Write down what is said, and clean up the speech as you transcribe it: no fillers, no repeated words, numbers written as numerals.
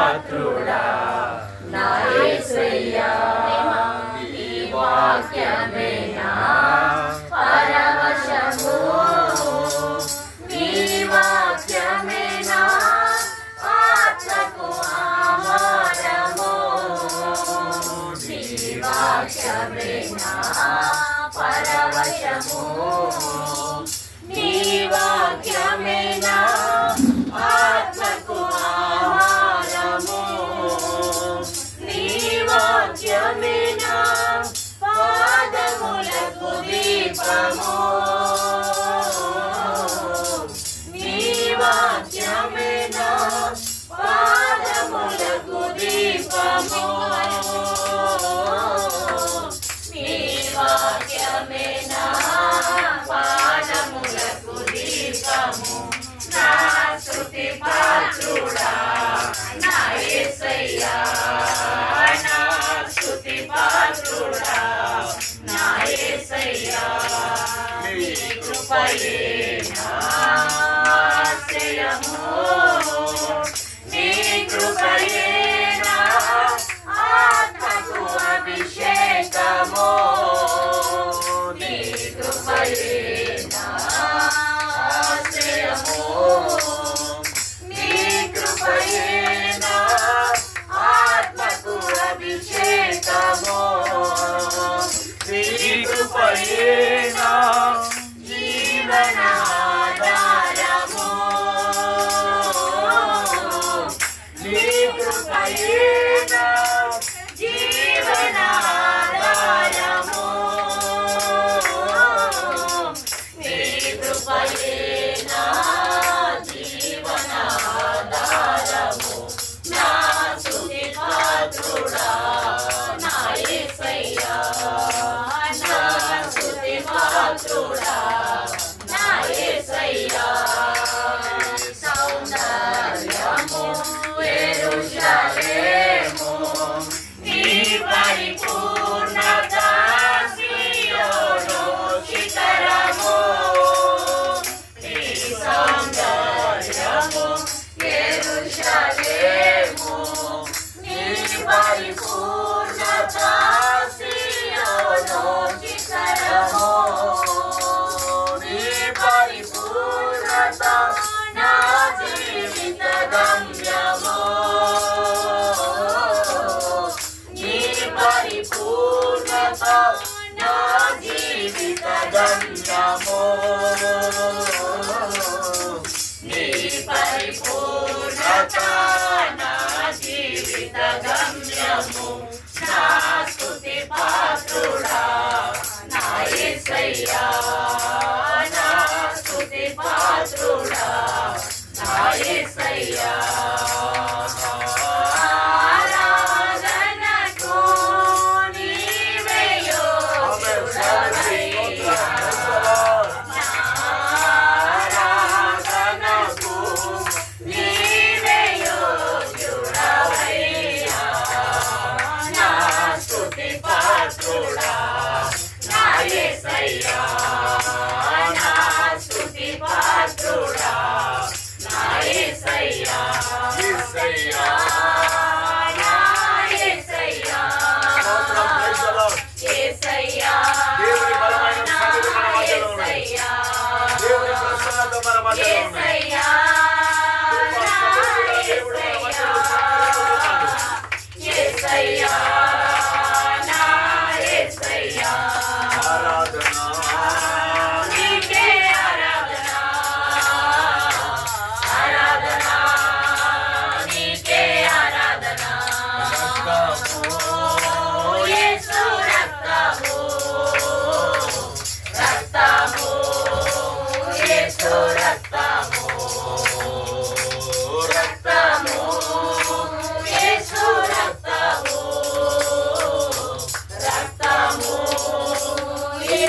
పాత్రుడా నా యేసయ్యా నీ వాక్యమే నా పరవశము నీ వాక్యమే నా ఆత్మకు ఆహారము నీ వాక్యమే నా పరవశము నీ వాక్యమే నా ఆత్మకు ఆహారము నీ వాక్యమే నా పాదములకు దీపము నీ వాక్యమే నా పాదములకు దీపము నీ వాక్యమే నా పాదములకు దీపము నా స్తుతి పాత్రుడా నా యేసయ్యా నా స్తుతి పాత్రుడా నా యేసయ్యా నీ కృపయే నా ఆశ్రయము నీ కృపయే నా ఆత్మకు అభిషేకము నీ కృపయే నా ఆశ్రయము నీ కృపయే నా ఆత్మకు అభిషేకము నీ కృపయే